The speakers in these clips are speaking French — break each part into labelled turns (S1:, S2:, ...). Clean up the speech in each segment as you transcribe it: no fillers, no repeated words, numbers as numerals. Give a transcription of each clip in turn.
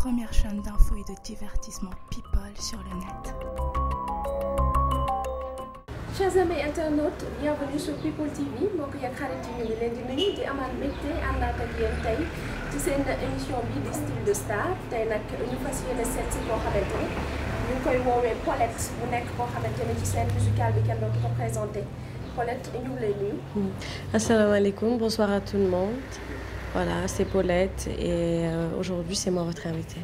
S1: première chaîne d'infos et de divertissement people sur le net.
S2: Chers amis internautes, bienvenue sur People TV mbokk yi ak xarit yi ñu ngi leen di nuyu di amaat mbégte àndaat ak yéen tey ci seen émission bi di style de star tey nag ñu fas yéene seet si koo xamante ni ñu ngi koy woowee Paulette mu nekk koo xamante ne ci scène musicale bi kenn dootu ko présenté Paulette ñu ngi lay nuyu.
S3: Asalaamaaleykum, bonsoir à tout le monde. Voilà, c'est Paulette et aujourd'hui c'est moi votre invitée.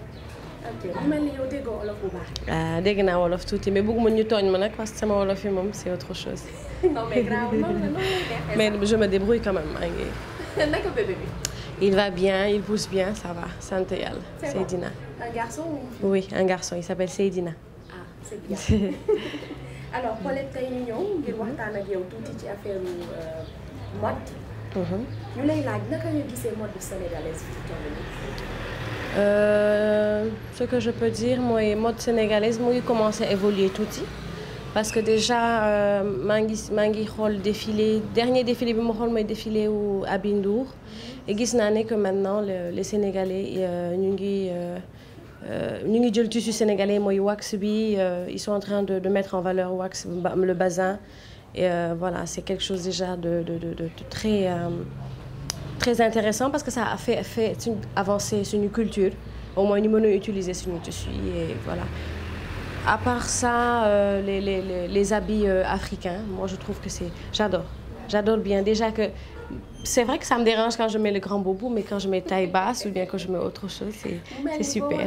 S2: ok mu mel ni yow déggoo wolof bu baax.
S3: dégg naa wolof tuuti mais bëgguma ñu tooñ ma nag parce que sama wolof yi moom c'est autre chose.
S2: non mais grave noonu la
S3: mais je me débrouille quand même maa ngi.
S2: naka bébé bi.
S3: Il va bien, il pousse bien, ça va, sant Yàlla.
S2: C'est
S3: Seydina.
S2: Bon. Un garçon ou une fille?
S3: Oui, un garçon, il s'appelle Seydina.
S2: Ah, c'est bien. Alors Paulette tey ñu ñëw ngir waxtaan ak yow tuuti ci affaire mode. ñu lay laaj naka nga gisee mode sénégalaise fi toll nii.
S3: Ce que je peux dire mooy mode sénégalaise mu ngi commencer à évoluer tuuti parce que déjà maa ngi xool défilé dernier défilé bi ma xool mooy défilé wu Aby Ndour et gis naa ne que maintenant les Sénégalais ñu ngi jël tissu sénégalais mooy wax bi ils sont en train de mettre en valeur wax le bazin et voilà c'est quelque chose déjà de très très intéressant parce que ça a fait avancer suñu culture au moins ñu mën a utiliser suñu tissu et voilà à part ça les habits africains moi je trouve que j'adore bien déjà que c'est vrai que ça me dérange quand je mets le grand boubou mais quand je mets taille basse ou bien que je mets autre chose c'est super.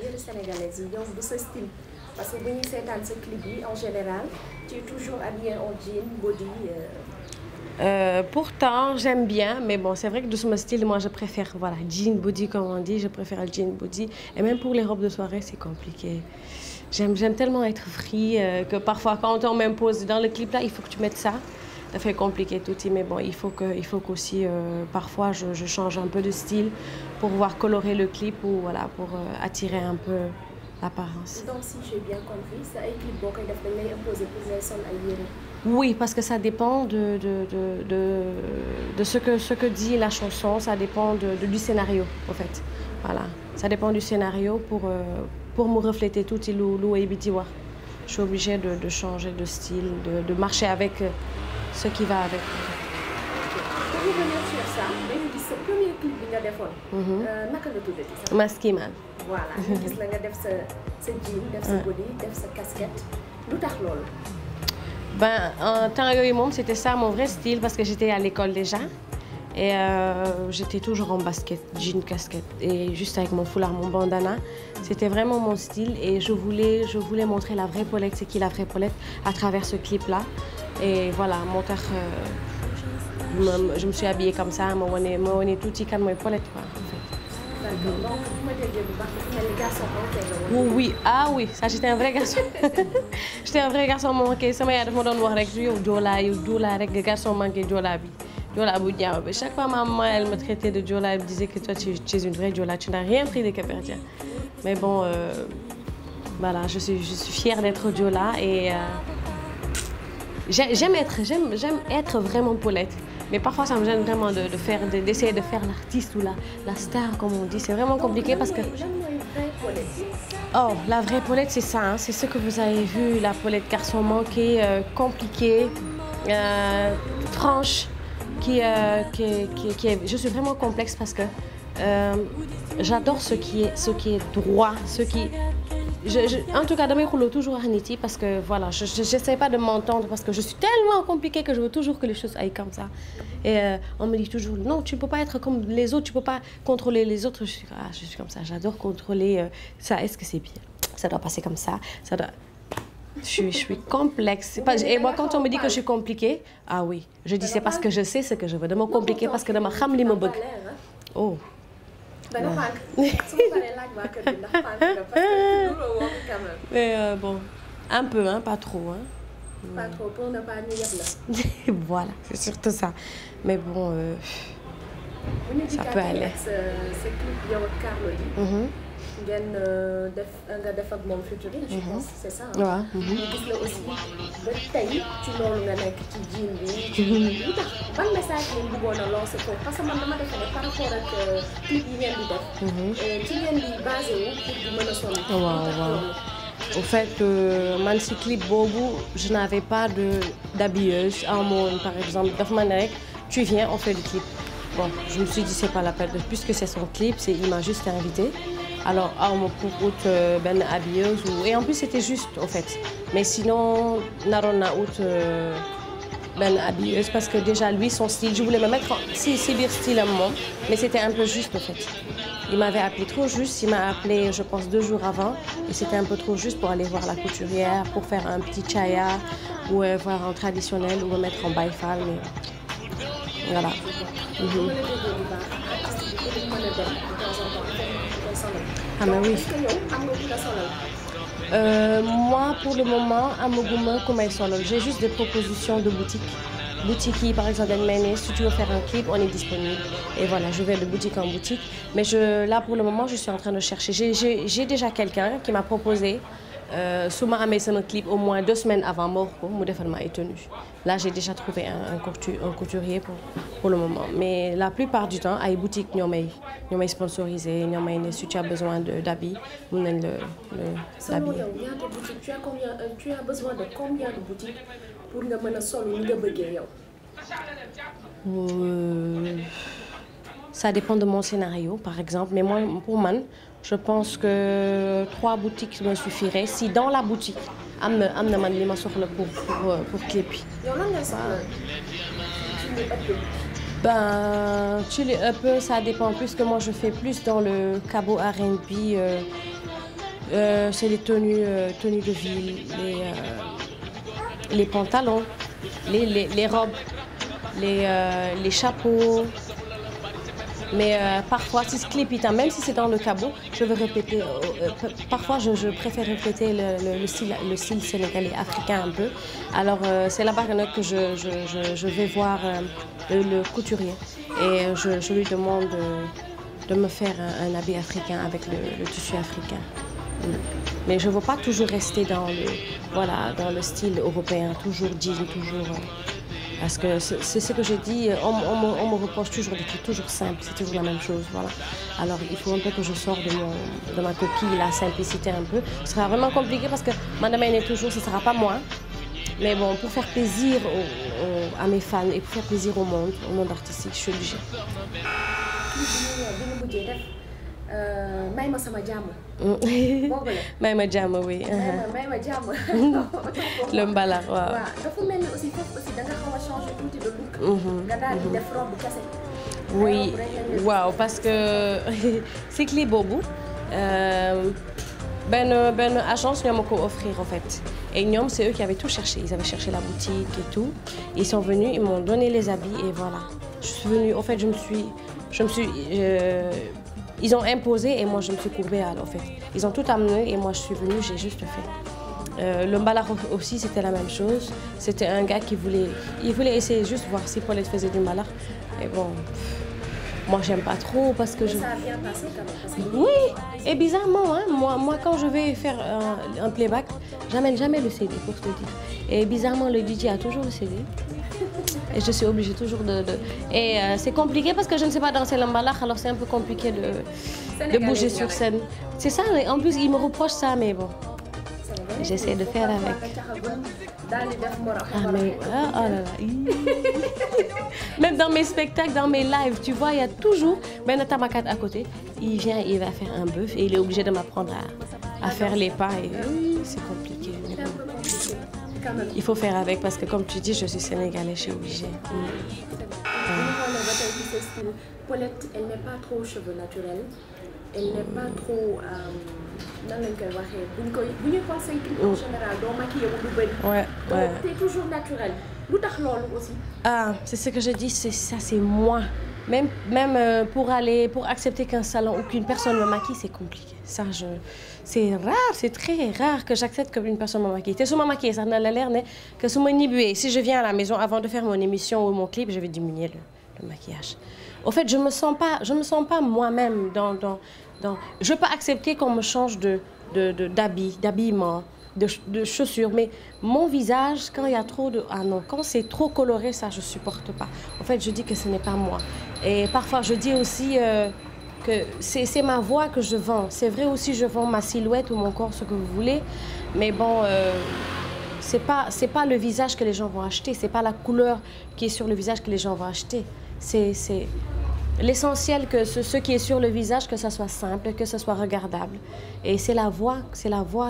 S2: yére sénégalaise yi ñoom du sa style parce que bu ñuy seetaan sa clip yi en général tu es toujours habillée en jean body.
S3: Pourtant j'aime bien mais bon c'est vrai que de mon style moi je préfère voilà jean body comme on dit je préfère le jean body et même pour les robes de soirée c'est compliqué j'aime tellement être free que parfois quand on m'impose dans le clip là il faut que tu mettes ça fait compliqué tout mais bon il faut qu'aussi parfois je change un peu de style pour pouvoir colorer le clip ou voilà pour attirer un peu l'apparence.
S2: Donc si j'ai bien compris sa ay clip boo koy def dañ lay imposer pour ngay sol ay yére.
S3: Oui, parce que ça dépend de ce que dit la chanson, ça dépend du scénario, en fait. Voilà, ça dépend du scénario pour me refléter tout et l'oué bitiwa. Je suis obligée de changer de style, de marcher avec ce qui va avec.
S2: Pour revenir sur ça, dañu gis sa premier clip bi nga defoon. Naka la tuddati sax.
S3: Maskiman.
S2: Voilà, ñu gis la nga def sa jean, def sa body, def sa casquette. Lu tax loolu.
S3: Ben, en temps yooyu moom c'était ça mon vrai style parce que j'étais à l'école déjà et j'étais toujours en basket, jean, casquette et juste avec mon foulard, mon bandana. C'était vraiment mon style et je voulais montrer la vraie Paulette, c'est qui la vraie Paulette à travers ce clip-là. Et voilà, moo tax je me suis habillée comme ça, ma wane tuuti kan mooy Paulette quoi en fait.
S2: D'accord, donc bu ma déggee bu baax dafa mel ni garçon manqué la woon.
S3: Oui, ah oui, ça j'étais un vrai garçon. J'étais un vrai garçon manqué sama yaay dafa ma doon wax rek yow Joola rek garçon manqué Joola bi Joola bu ñaaw bi chaque fois ma maman elle me traitait de Joola, elle me disait que toi tu es une vraie Joola, tu n'as rien pris des Cap-Verdiens. Mais bon voilà, je suis fière d'être Joola et j'aime être vraiment Paulette. Mais parfois ça me gêne vraiment d'essayer de faire l'artiste ou la star comme on dit, c'est vraiment compliqué parce que oh, la vraie Paulette c'est ça, hein, c'est ce que vous avez vu, la Paulette garçon manqué, compliquée, franche, qui est je suis vraiment complexe parce que j'adore ce qui est droit, en tout cas damay xuloo toujours ak nit yi parce que voilà j'essaie pas de m'entendre parce que je suis tellement compliquée que je veux toujours que les choses aillent comme ça et on me dit toujours non tu peux pas être comme les autres, tu peux pas contrôler les autres. Je suis comme ça, j'adore contrôler ça. Est-ce que c'est bien, ça doit passer comme ça doit... Je suis complexe et moi quand on me dit que je suis compliquée, ah oui je dis c'est parce que je sais ce que je veux, dama compliqué parce que dama xam li ma bëgg. Oh
S2: da nga fànk su ma paree laaj waa kër gi ndax fànk nga parce que looloo woo quand même.
S3: Mais bon un peu hein, pas trop hein.
S2: Pas trop pour ne pas ñu yeb la.
S3: Voilà, c'est surtout ça. Mais bon ça peut aller.
S2: sa clip yow ak Carlou D. ngeen nga def ak moom featuring je pense c'est ça.
S3: waaw.
S2: ñu gis la aussi ba tey ci loolu nga nekk ci jean bi. lu tax ban message ngeen bëggoon a lancer foofu parce que man dama defe ne par rapport ak clip yi ngeen di def. ci ngeen di basé wu pour di mën a sonn.
S3: waaw. Au fait, man si clip boobu je n'avais pas d'habilleuse en mode par exemple daf ma ne rek tu viens on fait le clip. Bon, je me suis dit c'est pas la peine puisque c'est son clip, il m'a juste invité. Alors ma pour out benn habilleuse et en plus c'était juste au fait. Mais sinon naroon naa out benn habilleuse parce que déjà lui son style, je voulais me mettre si biir style am moom, mais c'était un peu juste au fait. Il m'avait appelé trop juste, il m'a appelé je pense 2 jours avant et c'était un peu trop juste pour aller voir la couturière, pour faire un petit chaya ou voir en traditionnel ou me mettre en baïfal, mais voilà. Ah mais oui. Moi pour le moment amaguma ku may solal, j'ai juste des propositions de boutique yi par exemple dañ may ne si tu veux faire un clip on est disponible et voilà je vais de boutique en boutique mais là pour le moment je suis en train de chercher j'ai déjà quelqu'un qui m'a proposé su ma amee sama clip au moins 2 semaines avant ma wax ko mu defal ma ay tenues là j'ai déjà trouvé un couturier pour le moment mais la plupart du temps ay boutique ñoo may sponsorisé ñoo may ne si tu as besoin d'habits mën nañ l'habiller.
S2: Tu as besoin de combien de boutiques pour nga mën a sol ni nga bëggee yow.
S3: Ça dépend de mon scénario par exemple mais moi pour man je pense que 3 boutiques me suffiraient si dans la boutique am na man li ma soxla pour clip bi.
S2: yow lan nga soxla
S3: ben tu les un peu ça dépend puisque moi je fais plus dans le cabot R&B c'est les tenues de ville les pantalons les robes les chapeaux. Mais parfois si ce clip itam même si c'est dans le cabot je veux répéter parfois je préfère répéter le style sénégalais africain un peu alors c'est là-bas que je vais voir le couturier et je lui demande de me faire un habit africain avec le tissu africain. Mais je veux pas toujours rester dans le style européen toujours jean toujours parce que c'est ce que j'ai dit on me reproche toujours des trucs toujours simples c'est toujours la même chose voilà alors il faut un peu que je sorte de ma coquille la simplicité un peu ce sera vraiment compliqué parce que man damay ne toujours ce sera pas moi mais bon pour faire plaisir à mes fans et pour faire plaisir au monde artistique je suis obligée.
S2: may ma sama jàmm.
S3: may ma jàmm oui.
S2: may ma jàmm.
S3: le mbalax waaw.
S2: dafa mel ni aussi foofu aussi da nga xaw a changer tuuti de look. nga daal di def robe kese.
S3: oui waaw parce que si clip boobu benn agence ñoo ma ko offrir en fait et ñoom c'est eux qui avaient tout cherché ils avaient cherché la boutique et tout ils sont venus ils m'ont donné les habits et voilà je suis venue en fait je me suis ils ont imposé et moi je me suis courbée en fait ils ont tout amené et moi je suis venue j'ai juste fait le mbalax aussi c'était la même chose c'était un gars qui voulait essayer juste voir si Paulette faisait du mbalax et bon moi j'aime pas trop parce que
S2: ça a bien passé quand même parce que...
S3: oui et bizarrement hein, moi quand je vais faire un playback j'amène jamais le CD pour te dire et bizarrement le DJ a toujours le CD et je suis obligée toujours et c'est compliqué parce que je ne sais pas danser le mbalax alors c'est un peu compliqué de bouger sur scène c'est ça en plus ils me reprochent ça mais bon j'essaie de faire avec ah mais oh là là même dans mes spectacles dans mes lives tu vois il y a toujours benn tamakat à côté il vient il va faire un bœuf et il est obligé de m'apprendre à faire les pas et c'est compliqué il faut faire avec parce que comme tu dis je suis sénégalaise je suis obligée.
S2: Paulette elle n'est pas trop cheveux naturels elle n'est pas trop nan lañ koy waxee bu ñuy xool say clip en général doo maquillé wu lu bëri. donc t'es toujours naturel lu tax loolu aussi.
S3: ah c'est ce que je dis c'est moi même pour accepter qu'un salon ou qu'une personne me maquille c'est compliqué ça c'est rare c'est très rare que j'accepte qu'une personne me maquille te su ma maquillé sax na la leer ne que su ma ñibbee si je viens à la maison avant de faire mon émission ou mon clip je vais diminuer le maquillage. Au fait je me sens pas moi-même dans je peux accepter qu'on me change d'habillement de chaussures. Mais mon visage, quand il y a trop de... Ah non, quand c'est trop coloré, ça, je ne supporte pas. En fait, je dis que ce n'est pas moi. Et parfois, je dis aussi que c'est ma voix que je vends. C'est vrai aussi, je vends ma silhouette ou mon corps, ce que vous voulez. Mais bon, c'est pas le visage que les gens vont acheter. C'est pas la couleur qui est sur le visage que les gens vont acheter. C'est l'essentiel que ce qui est sur le visage, que ça soit simple, que ce soit regardable. Et c'est la voix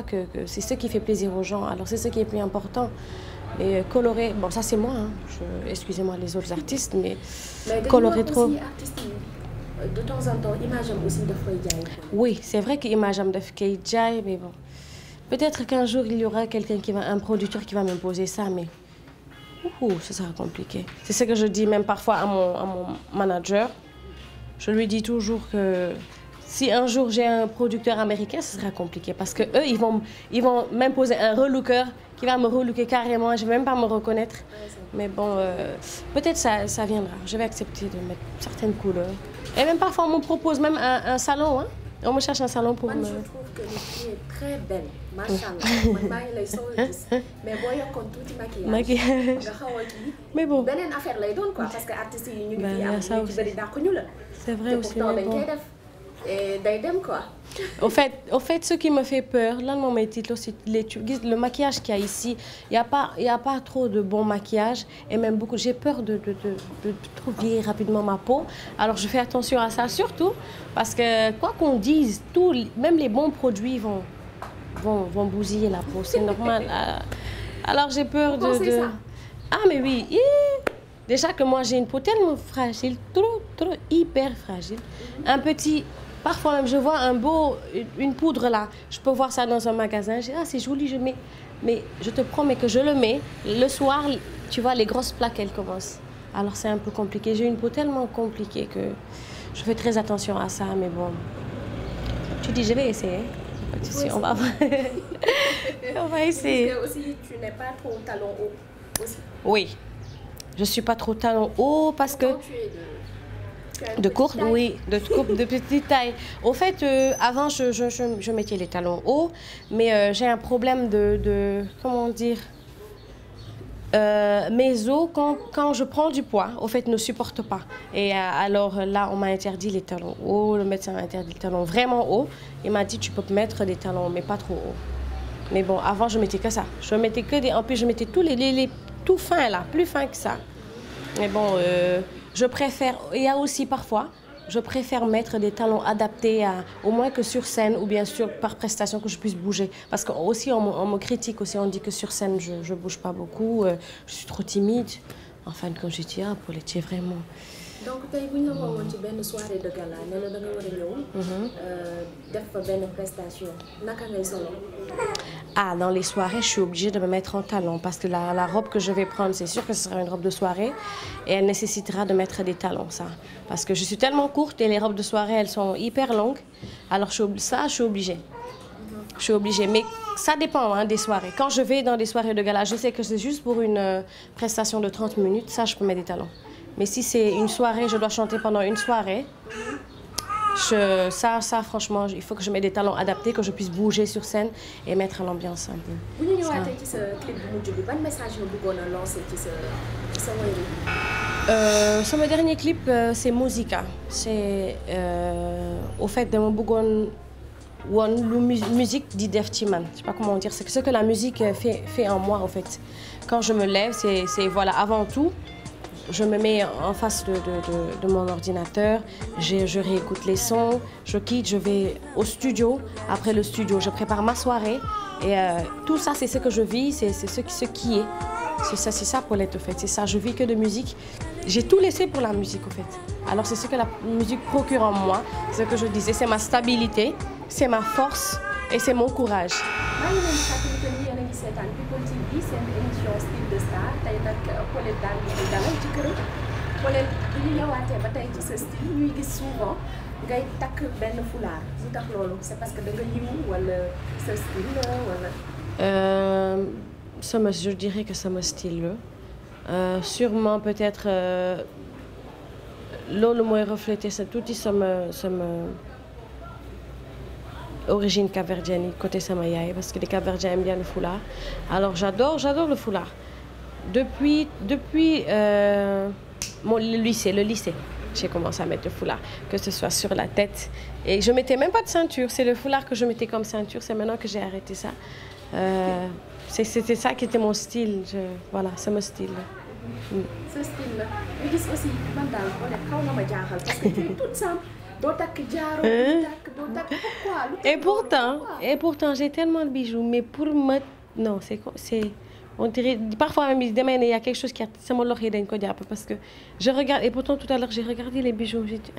S3: que c'est ce qui fait plaisir aux gens. Alors c'est ce qui est plus important. Et colorer, bon ça c'est moi, hein. Excusez-moi les autres artistes, mais colorer trop.
S2: De temps en temps, image am aussi daf koy jaay.
S3: Oui, c'est vrai que image am daf koy jaay, mais bon. Peut-être qu'un jour il y aura un producteur qui va m'imposer ça, mais ça sera compliqué. C'est ce que je dis même parfois à mon manager. Je lui dis toujours que si un jour j'ai un producteur américain, ce sera compliqué parce que eux, ils vont m'imposer un relooker qui va me relooker carrément. Je ne vais même pas me reconnaître. Mais bon, peut-être ça viendra. Je vais accepter de mettre certaines couleurs. Et même parfois, on me propose même un salon. Hein? On me cherche un salon pour me...
S2: Je trouve que les filles est très belle. Machallah. Mais bon, il y a tout maquillage.
S3: Mais bon.
S2: Benen affaire lay doon quoi parce que artistes yi ñu ngi am ñu ci bari dàquñu la.
S3: C'est vrai aussi.
S2: Pourtant dañ koy def day dem quoi.
S3: Au fait, ce qui me fait peur, là, mon titre, c'est le maquillage qu'il y a ici. Il y a pas trop de bon maquillage et même beaucoup. J'ai peur de trop vieillir rapidement ma peau. Alors, je fais attention à ça, surtout parce que quoi qu'on dise, même les bons produits vont bousiller la peau. C'est normal. Alors, j'ai peur de...
S2: Ça?
S3: Ah, mais oui. Déjà que moi, j'ai une peau tellement fragile, trop, hyper fragile. Un petit... Parfois même, je vois une poudre là. Je peux voir ça dans un magasin. Je dis, ah, c'est joli, je mets. Mais je te promets que je le mets. Le soir, tu vois, les grosses plaques, elles commencent. Alors, c'est un peu compliqué. J'ai une peau tellement compliquée que je fais très attention à ça. Mais bon, tu dis, je vais essayer. On va essayer.
S2: Parce que aussi, tu n'es pas trop talon haut aussi.
S3: Oui. Je ne suis pas trop talon haut parce que... De courte, oui, de petite taille. Au fait, avant, je mettais les talons hauts, mais j'ai un problème comment dire, mes os, quand je prends du poids, au fait, ne supportent pas. Et alors là, on m'a interdit les talons hauts, le médecin m'a interdit les talons vraiment hauts. Il m'a dit, tu peux mettre des talons, mais pas trop hauts. Mais bon, avant, je mettais que ça. Je mettais que des... En plus, je mettais tous les tout fins là, plus fins que ça. Mais bon... je préfère, il y a aussi parfois, je préfère mettre des talons adaptés au moins que sur scène ou bien sûr par prestation que je puisse bouger. Parce que aussi on me critique aussi, on dit que sur scène je bouge pas beaucoup, je suis trop timide. Enfin, comme je dis, pour les tiers vraiment.
S2: Donc, tey bu ñu la woowoon ci benn soirée de gala nee na da nga war a ñëw def fa benn prestation naka ngay solo.
S3: Ah, dans les soirées, je suis obligée de me mettre en talons parce que la robe que je vais prendre, c'est sûr que ce sera une robe de soirée et elle nécessitera de mettre des talons, ça. Parce que je suis tellement courte et les robes de soirée, elles sont hyper longues. Alors, je suis obligée. Je suis obligée, mais ça dépend hein, des soirées. Quand je vais dans des soirées de gala, je sais que c'est juste pour une prestation de 30 minutes, ça, je peux mettre des talons. Mais si c'est une soirée, je dois chanter pendant une soirée, ça franchement, il faut que je mette des talons adaptés, que je puisse bouger sur scène et mettre l'ambiance un peu.
S2: Bu ñu ñëwaatee ci sa clip bu mujj bi, ban message nga bëggoon a lancer ci sa woy bi?
S3: Sama dernier clip, c'est Musica. C'est au fait dama bëggoon woon lu musique di def ci man. Je sais pas comment dire, c'est ce que la musique fait en moi, au fait. Quand je me lève, c'est voilà, avant tout. Je me mets en face de mon ordinateur, je réécoute les sons, je quitte, je vais au studio. Après le studio, je prépare ma soirée. Et tout ça, c'est ce que je vis, c'est ce qui est. C'est ça, Paulette, au fait. C'est ça, je vis que de musique. J'ai tout laissé pour la musique, au fait. Alors, c'est ce que la musique procure en moi. C'est ce que je disais, c'est ma stabilité, c'est ma force et c'est mon courage.
S2: seetaan People TV seen émission Style de Star tey nag Paulette daal di dalal ci këram Paulette bu ñu ñëwaatee ba tey ci sa style ñuy gis souvent ngay takk benn foulard lu tax loolu c'est parce que da nga yiw wala sa style
S3: wala. Je dirais que sama style la sûrement peut-être loolu mooy refléter sa tuuti sama origine capverdienne, côté Samayaï, parce que les Capverdiens aiment bien le foulard. Alors j'adore le foulard. Depuis le lycée, j'ai commencé à mettre le foulard, que ce soit sur la tête. Et je mettais même pas de ceinture, c'est le foulard que je mettais comme ceinture, c'est maintenant que j'ai arrêté ça. C'était ça qui était mon style, voilà, c'est mon style.
S2: Ce style-là, mais gis aussi man daal boo ne xaw na ma jaaxal parce que tu es toute simple. Doo takk jaaro, doo takk pourquoi?
S3: Et pourtant j'ai tellement de bijoux, mais pour me non, c'est on dirait parfois même il y a quelque chose qui a sama loxo yi dañ ko jàpp parce que je regarde et pourtant tout à l'heure j'ai regardé les bijoux, j'ai dit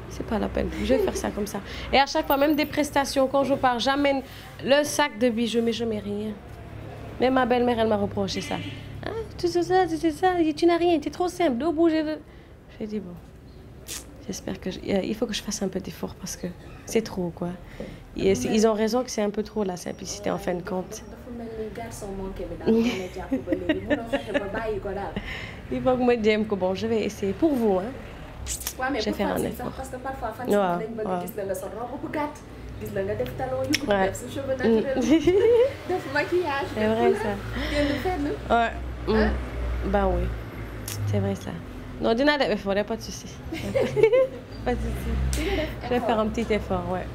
S3: c'est pas la peine, je vais faire ça comme ça. Et à chaque fois même des prestations quand je pars, j'amène le sac de bijoux mais je mets rien. Même ma belle-mère elle m'a reproché ça. Ah, tu sais ça, tu n'as rien, tu es trop simple, dois bouger. J'ai dit bon, j'espère il faut que je fasse un peu d'effort parce que c'est trop quoi. Ils ont raison que c'est un peu trop la simplicité en fin de compte. Il faut que me dise que bon, je vais essayer pour vous hein. Je vais faire un effort.
S2: Parce que parfois fan dañ bëgg gis la sa robe bu gàtt, gis la nga def talon yu gudd, def sa cheveux naturel, def maquillage.
S3: C'est vrai ça.
S2: Génn fenn.
S3: Ouais. Ben oui, c'est vrai ça. Non, dinaa def effort, pas de souci. Pas de souci. Je vais faire un petit effort, ouais.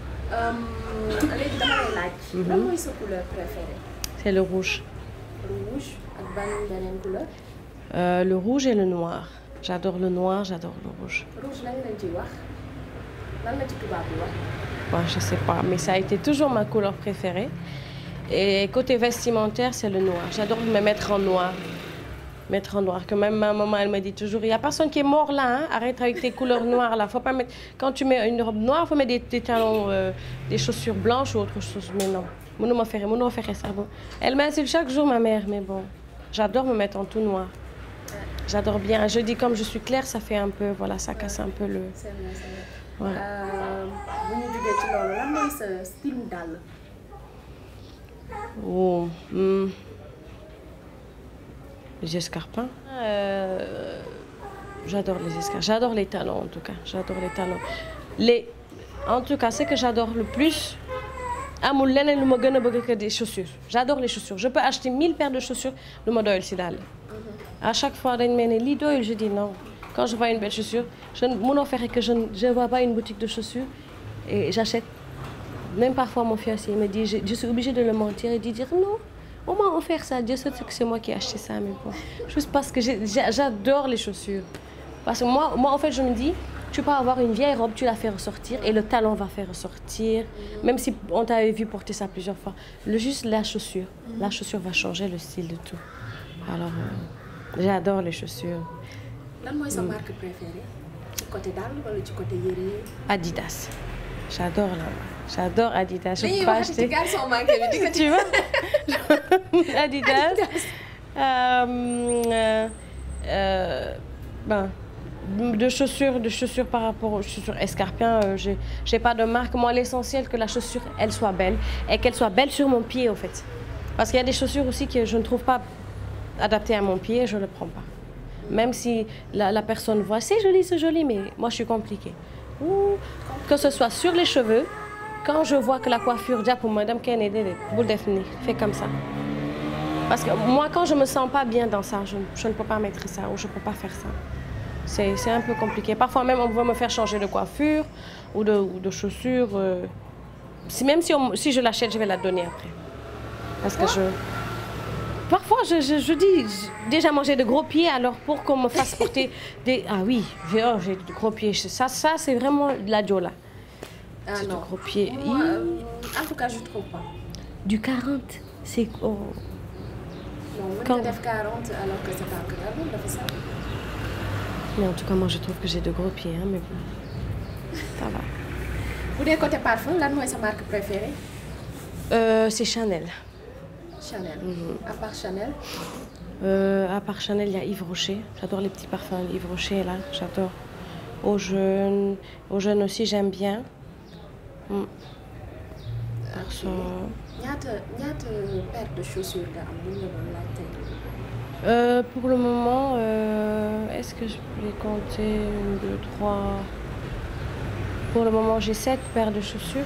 S2: Léegi dama lay laaj. Lan mooy sa couleur préférée?
S3: C'est le rouge.
S2: Rouge ak ban beneen couleur?
S3: Le rouge et le noir. J'adore le noir, j'adore le rouge.
S2: Rouge lan lañ ci wax? Lan la ci tubaab bi wax?
S3: Bon, je sais pas, mais ça a été toujours ma couleur préférée. Et côté vestimentaire, c'est le noir. J'adore me mettre en noir. Mettre en noir. Que même ma maman, elle me dit toujours, il n'y a personne qui est mort là, hein? Arrête avec tes couleurs noires là. Faut pas mettre... Quand tu mets une robe noire, il faut mettre des talons, des chaussures blanches ou autre chose. Mais non, mon faire ça. Bon. Elle m'insulte chaque jour, ma mère, mais bon. J'adore me mettre en tout noir. J'adore bien. Je dis comme je suis claire, ça fait un peu, voilà, ça casse un peu le...
S2: C'est vrai, c'est vrai. Bu ñu jógee ci loolu, lan mooy sa style dàll?
S3: Oh, les escarpins. J'adore les escarpins. J'adore les talons en tout cas. J'adore les talons. En tout cas, ce que j'adore le plus, amul leneen lu ma gën a bëgg que des chaussures. J'adore les chaussures. Je peux acheter 1000 paires de chaussures, lu ma doyul si dàll. À chaque fois dañ mel ne lii doyul, je dis non. Quand je vois une belle chaussure, je mënoo fexe que je ne vois pas une boutique de chaussures et j'achète. Même parfois mon fiancé me dit, je suis obligée de le mentir et de dire non. On m'a offert ça, Dieu sait que c'est moi qui ai acheté ça, mais bon. Juste parce que j'adore les chaussures. Parce que moi, en fait, je me dis, tu peux avoir une vieille robe, tu la fais ressortir et le talon va faire ressortir. Même si on t'avait vu porter ça plusieurs fois. Juste la chaussure va changer le style de tout. Alors, j'adore les chaussures.
S2: Lan mooy sa marque préférée? Ci côté dàll wala ci côté yére?
S3: Adidas. J'adore Adidas. Je peux pas acheter.
S2: Tu
S3: vois? Adidas. De chaussures par rapport aux chaussures escarpins, j'ai pas de marque. Moi, l'essentiel que la chaussure, elle soit belle et qu'elle soit belle sur mon pied, en fait. Parce qu'il y a des chaussures aussi que je ne trouve pas adaptées à mon pied, je ne le prends pas. Même si la personne voit, c'est joli, mais moi, je suis compliquée. Que ce soit sur les cheveux, quand je vois que la coiffure, déjà pour Madame Kennedy, fait comme ça. Parce que moi, quand je me sens pas bien dans ça, je ne peux pas mettre ça ou je ne peux pas faire ça. C'est un peu compliqué. Parfois même, on veut me faire changer de coiffure ou de chaussures. Même si je l'achète, je vais la donner après. Parce que parfois, je dis, déjà moi j'ai de gros pieds, alors pour qu'on me fasse porter des... Ah oui, j'ai de gros pieds. Ça c'est vraiment de la diola.
S2: Ah non.
S3: De gros pieds.
S2: Moi, en tout cas, je ne trouve pas.
S3: Du 40, c'est... Oh.
S2: Non, on peut 40 alors que c'est pas que d'abord, on fait ça.
S3: Mais en tout cas, moi je trouve que j'ai de gros pieds, hein, mais bon, ça va.
S2: Pour des côtés parfum, là, c'est sa marque préférée?
S3: C'est Chanel.
S2: Chanel. À part Chanel?
S3: À part Chanel, il y a Yves Rocher. J'adore les petits parfums Yves Rocher, là, j'adore. Aux jeunes aussi, j'aime bien.
S2: ñaata paire de chaussures nga am bu ñu la doon laaj tey?
S3: Pour le moment, est-ce que je peux les compter? 1, 2, 3. Pour le moment, j'ai 7 paires de chaussures.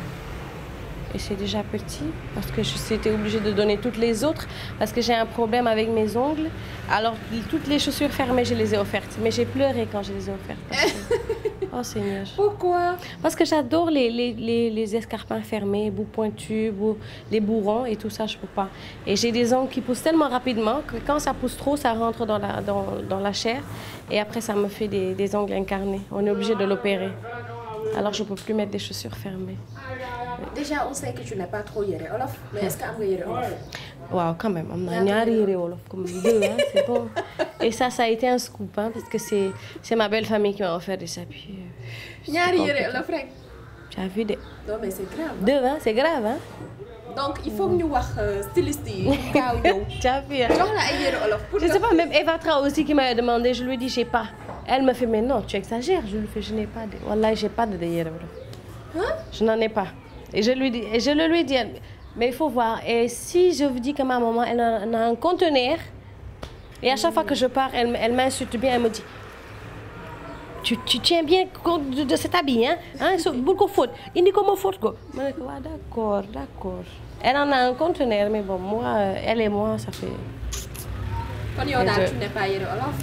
S3: et c'est déjà petit parce que j'étais obligée de donner toutes les autres parce que j'ai un problème avec mes ongles. Alors toutes les chaussures fermées, je les ai offertes. Mais j'ai pleuré quand je les ai offertes. Oh Seigneur.
S2: Pourquoi?
S3: Parce que j'adore les escarpins fermés, bouts pointus, les bourrons et tout ça, je peux pas. Et j'ai des ongles qui poussent tellement rapidement que quand ça pousse trop, ça rentre dans la chair. Et après, ça me fait des ongles incarnés. On est obligé de l'opérer. Alors, je peux plus mettre des chaussures fermées.
S2: Déjà, on sait que tu n'es pas trop yéré Olof, mais est-ce que tu as yéré Olof?
S3: Wow, quand même, on a ñaari yére wolof comme deux, hein, c'est bon. Et ça a été un scoop, hein, parce que c'est ma belle famille qui m'a offert ça. Puis,
S2: ñaari yére Olof rek.
S3: Tu as vu des...
S2: Non, mais c'est grave.
S3: Deux, hein, c'est grave, hein.
S2: Donc, il faut que nous voir styliste.
S3: Tu as vu, hein.
S2: Je
S3: ne sais pas, même Eva Tra aussi qui m'a demandé, je lui ai dit, j'ai pas. Elle me fait, mais non, tu exagères. Je lui fais, je n'ai pas de... Wallah, j'ai pas de yére wolof.
S2: Hein?
S3: Je n'en ai pas. Et je le lui dis, mais il faut voir. Et si je vous dis que ma maman, elle a un conteneur, et à chaque fois que je pars, elle m'insulte bien, elle me dit, tu tiens bien compte de cet habit, hein? Beaucoup de fautes. Il dit comment faute, quoi. Je dis, d'accord, d'accord. Elle en a un conteneur, mais bon, moi, elle et moi, ça fait...
S2: Quand tu n'es pas yéré Olof.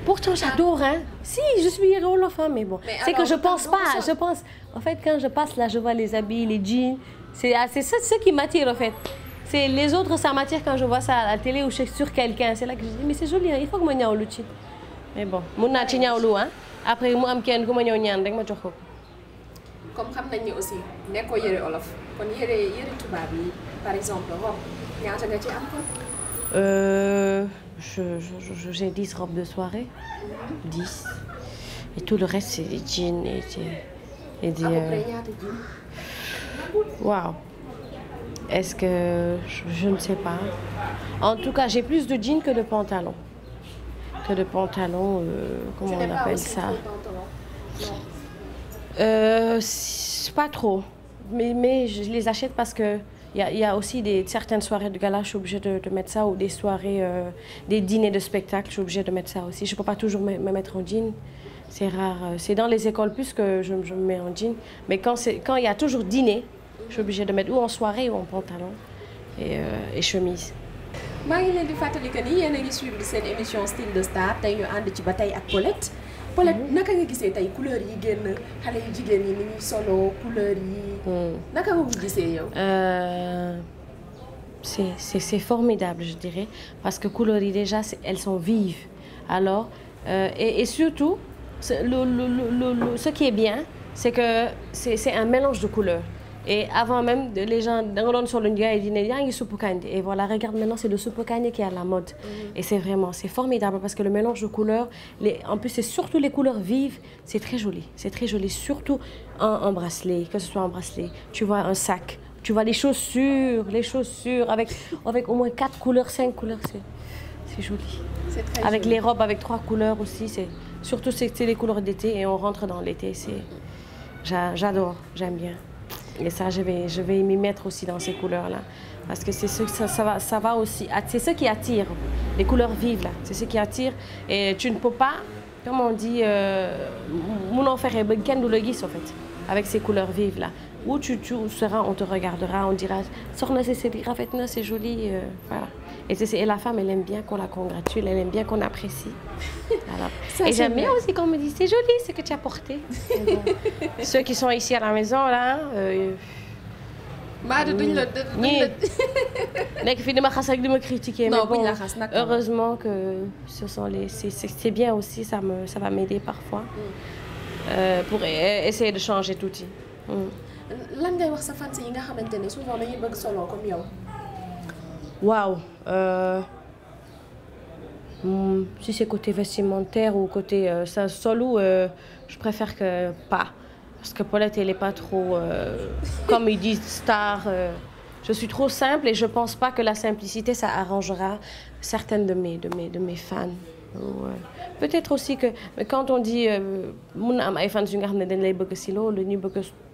S3: Pourtant, j'adore, hein. Si, je suis yéré Olof, hein, mais bon. C'est que je pense pas. Je pense, en fait, quand je passe là, je vois les habits, les jeans. C'est ce qui m'attire, en fait. Les autres, ça m'attire quand je vois ça à la télé ou sur quelqu'un. C'est là que je dis, mais c'est joli, hein, il faut que je m'en aille. Mais bon, je ne sais pas, hein. Après, je vais quelqu'un qui m'a ñaan rek ma jox ko.
S2: Comme xam nañ ni aussi nekkoo yéré Olof. Kon yéré tubaab yi, par exemple, robe, ñaata nga ci am ko?
S3: J'ai 10 robes de soirée, 10. Et tout le reste, c'est des jeans et des... Waouh. Est-ce que... Je ne sais pas. En tout cas, j'ai plus de jeans que de pantalons. Comment on appelle ça? Pas trop. Mais je les achète parce que... Il y a aussi certaines soirées de gala, je suis obligée de mettre ça, ou des soirées, des dîners de spectacle, je suis obligée de mettre ça aussi. Je ne peux pas toujours me mettre en jean, c'est rare. C'est dans les écoles plus que je me mets en jean. Mais quand il y a toujours dîner, je suis obligée de mettre ou en soirée ou en pantalon et chemise.
S2: Je vais vous rappeler que vous avez suivi cette émission Style de Star, nous avons ci ba tay ak Paulette. Paulette, naka nga gisee tay couleur yi génn xale yu jigéen yi ni ñuy solo couleur yi. Naka nga ko gisee yow?
S3: C'est formidable, je dirais, parce que couleurs déjà, elles sont vives. Alors, et surtout, ce qui est bien, c'est que c'est un mélange de couleurs. Et avant même, les gens, sur le ils disaient et voilà, regarde maintenant, c'est le soupe kanye qui est à la mode. Et c'est formidable parce que le mélange de couleurs, en plus, c'est surtout les couleurs vives, c'est très joli. C'est très joli, surtout un bracelet, que ce soit un bracelet, tu vois, un sac, tu vois les chaussures avec au moins 4 couleurs, 5 couleurs, c'est joli. Avec les robes avec 3 couleurs aussi, surtout c'est les couleurs d'été et on rentre dans l'été, j'adore, j'aime bien. Et ça, je vais m'y mettre aussi dans ces couleurs-là. Parce que c'est ça va aussi... C'est ce qui attire, les couleurs vives, là. C'est ce qui attire. Et tu ne peux pas, comme on dit, en faire un en fait, avec ces couleurs vives-là. Où tu seras, on te regardera, on dira, c'est joli, voilà. Et la femme, elle aime bien qu'on la congratule, elle aime bien qu'on apprécie. Alors, et j'aime bien aussi qu'on me dise, c'est joli ce que tu as porté. Bon, ceux qui sont ici à la maison, là... critiquer.
S2: Non,
S3: mais bon, heureusement que c'est bien aussi, ça va m'aider parfois pour essayer de changer tout.
S2: Lan ngay wax sa fans yi nga xamantene souvent dañuy bëgg solo comme yow.
S3: Waouh. Si c'est côté vestimentaire ou côté solo, je préfère que pas. Parce que Paulette, elle n'est pas trop, comme ils disent, star. Je suis trop simple et je ne pense pas que la simplicité, ça arrangera certaines de mes fans. Peut-être aussi que quand on dit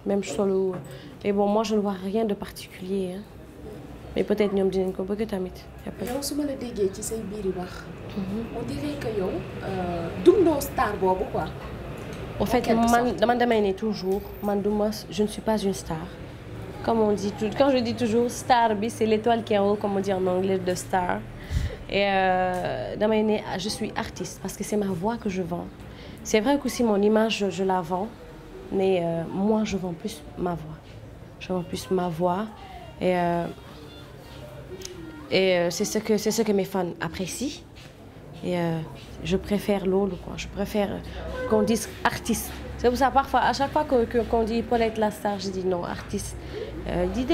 S3: même solo, mais bon, moi je ne vois rien de particulier. Hein. Mais peut-être ñom dinañ ko bëgg tamit.
S2: Yow suma la déggé ci say biiri wax. On dirait que yow dundoo star bobu quoi.
S3: En fait, je ne suis pas une star. comme on dit, quand je dis toujours star, c'est l'étoile qui est en haut, comme on dit en anglais, de star. Et je suis artiste parce que c'est ma voix que je vends. C'est vrai qu'aussi mon image, je la vends, mais moi, je vends plus ma voix. Je vends plus ma voix. Et c'est ce que mes fans apprécient. Et je préfère l'autre, quoi. Je préfère qu'on dise artiste. C'est pour ça, parfois, à chaque fois qu'on dit Paulette la star, je dis non, artiste. Dit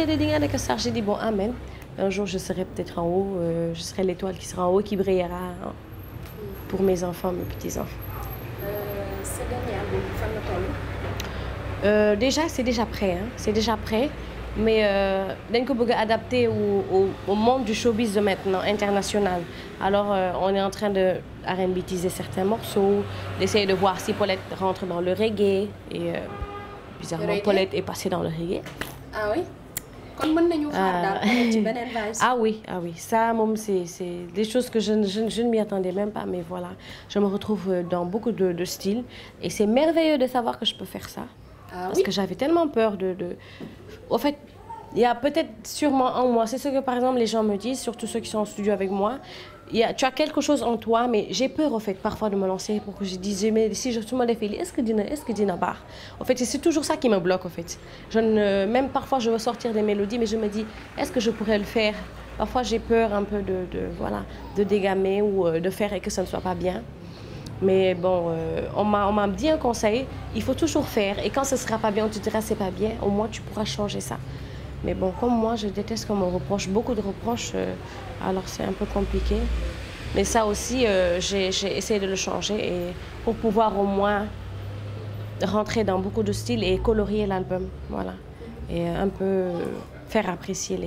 S3: star, je dis bon, amen. Un jour, je serai peut-être en haut, je serai l'étoile qui sera en haut, qui brillera pour mes enfants, mes petits-enfants.
S2: Ce dernier album, fan la toll.
S3: Déjà, c'est déjà prêt, hein. C'est déjà prêt. Mais dañ ko bëgg a adapter au monde du showbiz de maintenant, international. Alors, on est en train de R&Btiser certains morceaux, d'essayer de voir si Paulette rentre dans le reggae. Et bizarrement, Paulette est passée dans le reggae.
S2: Ah oui? Kon mën nañu xaar daal ci beneen vibes.
S3: Ah oui, ça, c'est des choses que je ne m'y attendais même pas, mais voilà. Je me retrouve dans beaucoup de styles. Et c'est merveilleux de savoir que je peux faire ça.
S2: Ah
S3: parce que j'avais tellement peur Au fait, il y a peut-être sûrement en moi, c'est ce que par exemple les gens me disent, surtout ceux qui sont en studio avec moi, tu as quelque chose en toi, mais j'ai peur au fait parfois de me lancer pour que je dise, mais si je me défile, est-ce que dina bar? En fait, c'est toujours ça qui me bloque, en fait. Même parfois, je veux sortir des mélodies, mais je me dis, est-ce que je pourrais le faire? Parfois, j'ai peur un peu de dégamer ou de faire et que ça ne soit pas bien. Mais bon, on m'a dit un conseil, il faut toujours faire. Et quand ce ne sera pas bien, on te dira c'est pas bien, au moins tu pourras changer ça. Mais bon, comme moi, je déteste qu'on me reproche, beaucoup de reproches, alors c'est un peu compliqué. Mais ça aussi, j'ai essayé de le changer et pour pouvoir au moins rentrer dans beaucoup de styles et colorier l'album, voilà. Et un peu faire apprécier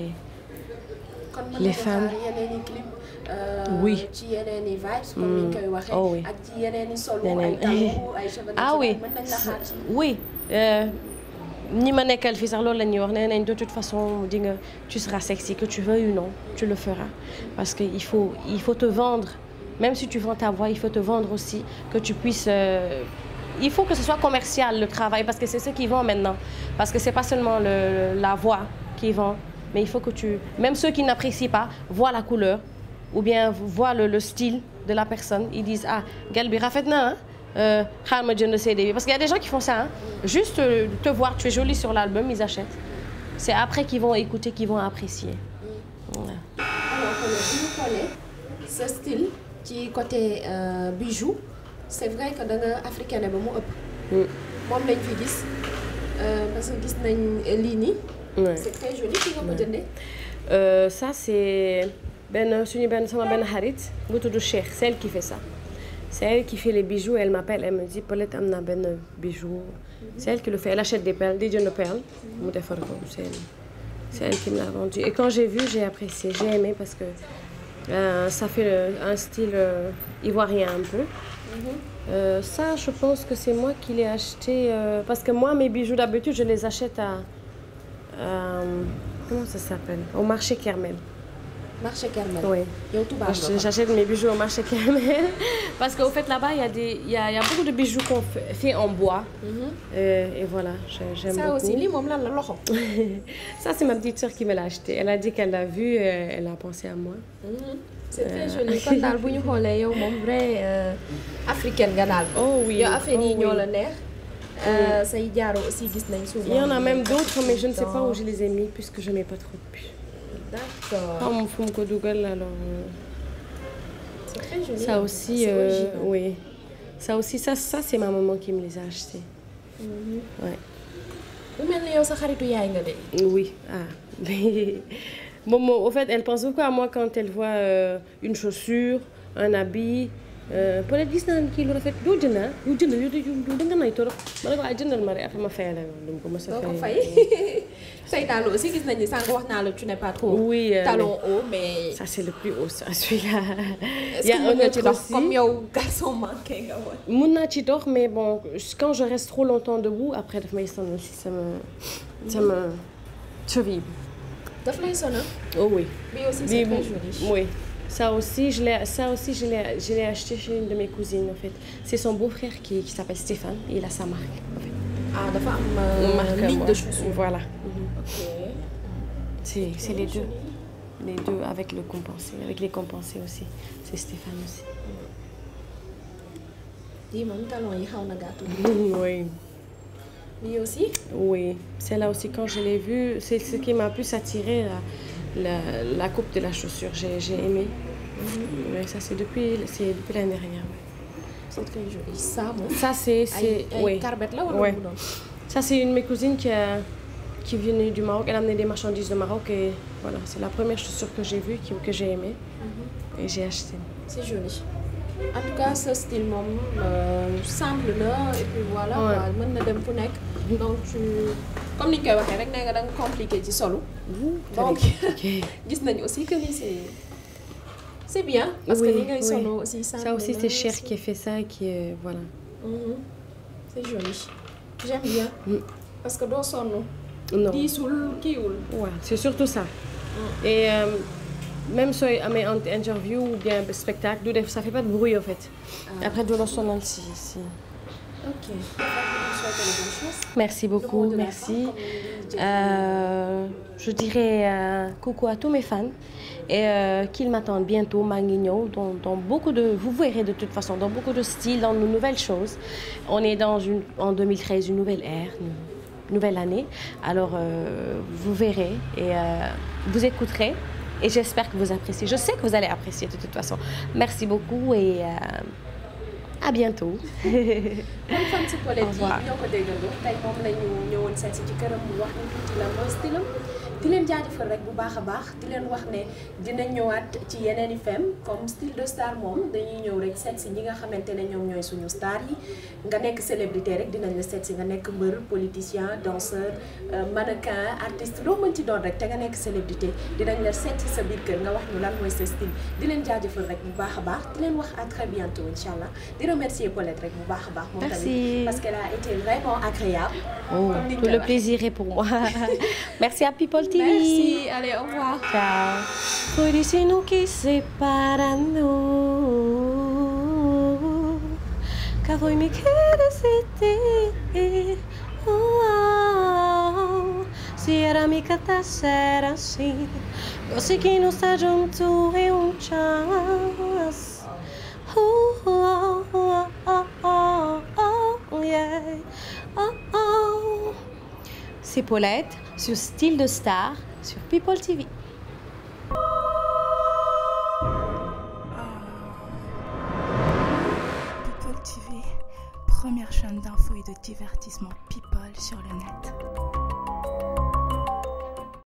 S3: les femmes. Oui. Oh oui. Ah oui. Oui. Ni ma nekkal fi sax loolu la ñuy wax nee nañ de toute façon di nga tu seras sexy que tu veuilles ou non tu le feras parce que il faut te vendre même si tu vends ta voix il faut te vendre aussi que tu puisses il faut que ce soit commercial le travail parce que c'est ce qui vend maintenant parce que c'est pas seulement la voix qui vend mais il faut que même ceux qui n'apprécient pas voient la couleur ou bien voient le style de la personne ils disent ah gel bi rafet na xaar ma jënd CD bi parce qu'il y a des gens qui font ça hein? Juste te voir tu es jolie sur l'album ils achètent c'est après qu'ils vont écouter qu'ils vont apprécier voilà.
S2: Alors bu ñu xoolee ce style ci côté bijoux c'est vrai que da nga africaine ba mu ëpp moom lañ fi gis parce que gis nañ lii nii c'est très joli fi nga ko jëndee
S3: ça c'est sama benn xarit bu tudd Cheikh celle qui fait ça. C'est elle qui fait les bijoux, elle m'appelle, elle me dit Paulette am na benn bijou. C'est elle qui le fait, elle achète des perles, des jeunes perles. mu defar ko c'est elle qui me l'a vendu. Et quand j'ai vu, j'ai apprécié, j'ai aimé parce que ça fait un style ivoirien un peu. Ça, je pense que c'est moi qui l'ai acheté parce que moi, mes bijoux d'habitude, je les achète à comment ça s'appelle? Au marché Kermel.
S2: Marché Kermel.
S3: Oui. J'achète mes bijoux au marché Kermel parce qu'au fait là-bas il y a beaucoup de bijoux qu'on fait en bois. Et voilà, j'aime beaucoup.
S2: Ça aussi, lii moom lan la loxo.
S3: Ça c'est ma petite sœur qui me l'a acheté. Elle a dit qu'elle l'a vu, elle a pensé à moi.
S2: C'est très joli. Kon daal bu ñu xoolee yow moom vrai africaine nga daal.
S3: Oh oui.
S2: Yow affaire yi ñoo la neex. Say jaaro aussi gis nañ souvent.
S3: Il y en a même d'autres mais je ne sais pas où je les ai mis puisque je mets pas trop de puces.
S2: D'accord.
S3: Comme Fumko Dougal alors.
S2: C'est très joli.
S3: Ça aussi, oui. Ça aussi, ça c'est ma maman qui me les a achetés. Ouais.
S2: Vous mel ni yow sa xaritu yaay nga de.
S3: Oui. Ah. Bon, au fait, elle pense beaucoup à moi quand elle voit une chaussure, un habit. Peut-être gis naa kii lu rafet doo jënd yow da nga nay torop ma ne ko jëndal ma rek après ma fay la lu ko mos a fay.
S2: doo ko fay say talons aussi gis nañu sànq wax naa la tu n'es pas trop.
S3: Oui
S2: talons hauts mais.
S3: Ça c'est le plus haut ça celui-là.
S2: Il y a un autre aussi comme yow garçon manqué nga woon.
S3: Mun naa ci dox mais bon quand je reste trop longtemps debout après daf may sonal si sama cheville.
S2: Daf lay sonal.
S3: Oh oui.
S2: Mais aussi c'est très joli.
S3: Oui. Ça aussi, je l'ai acheté chez une de mes cousines, en fait. C'est son beau-frère qui s'appelle Stéphane, et il a sa marque, en fait.
S2: Ah, dafa am ligne de chaussures.
S3: Voilà.
S2: Ok.
S3: C'est les deux. Les deux avec le compensé, avec les compensés aussi. C'est Stéphane aussi.
S2: Dis mon talon yi xaw na gàtt.
S3: Oui.
S2: Lui aussi?
S3: Oui. C'est là aussi quand je l'ai vu, c'est ce qui m'a plus attiré, la coupe de la chaussure. J'ai aimé. Mais ça c'est depuis l'année dernière.
S2: C'est très joli. Ça, bon.
S3: Ça c'est oui.
S2: Carbet là ou
S3: Ouais. Ça c'est une de mes cousines qui est venue du Maroc. Elle a amené des marchandises de Maroc et voilà, c'est la première chaussure que j'ai vue, que j'ai aimée et j'ai acheté.
S2: C'est joli. En tout cas, ce style simple là et puis voilà. Mën na dem fu nekk. Donc comme ni ñu koy waxee rek nee nga da nga compliqué ci solo. Donc gis nañu aussi que ni c'est bien. Parce que ni ngay solo aussi simple.
S3: Ça aussi c'est Cher qui a fait ça qui est voilà.
S2: C'est joli. J'aime bien. Parce que doo sonn.
S3: Non.
S2: Diisul kiiwul.
S3: Ouais, c'est surtout ça. Et même si à mes interviews ou bien spectacle, ça fait pas de bruit en fait. Après de la sonne si.
S2: Ok.
S3: Merci beaucoup, merci. Je dirais coucou à tous mes fans et qu'ils m'attendent bientôt, Manguigno, dans beaucoup de, vous verrez de toute façon, dans beaucoup de styles, dans de nouvelles choses. On est en 2013, une nouvelle ère, une nouvelle année. Alors vous verrez et vous écouterez et j'espère que vous appréciez. Je sais que vous allez apprécier de toute façon. Merci beaucoup et à bientôt.
S2: kon fan si Paulette yi ñoo ko déggandoo tey moom la ñu ñëwoon seet si ci këram mu wax ñu tuuti lan mooy stylam di leen jaajëfal rek bu baax a baax di leen wax ne dina ñëwaat ci yeneen i fem comme style de star moom dañuy ñëw rek seet si ñi nga xamante ne ñoom ñooy suñu star yi nga nekk célébrité rek dinañ la seet si nga nekk mbër politicien danseur mannequin artiste loo mën ci doon rek te nga nekk célébrité dinañ la seet si sa biir kër nga wax ñu lan mooy sa style di leen jaajëfal rek bu baax a baax di leen wax à très bientôt incha allah di remercier Paulette rek bu baax a baax moom tamit parce qu'elle a été vraiment agréable.
S3: Oh, tout le plaisir est pour moi. Merci à People TV.
S2: Merci, allez, au revoir.
S3: Ciao. Foi destino que separa-nos, que voi me querer se era amica da ser assim, eu sei que não está junto é chance. Yeah. C'est Paulette sur Style de Star sur People TV.
S1: People TV, première chaîne d'infos et de divertissement people sur le net.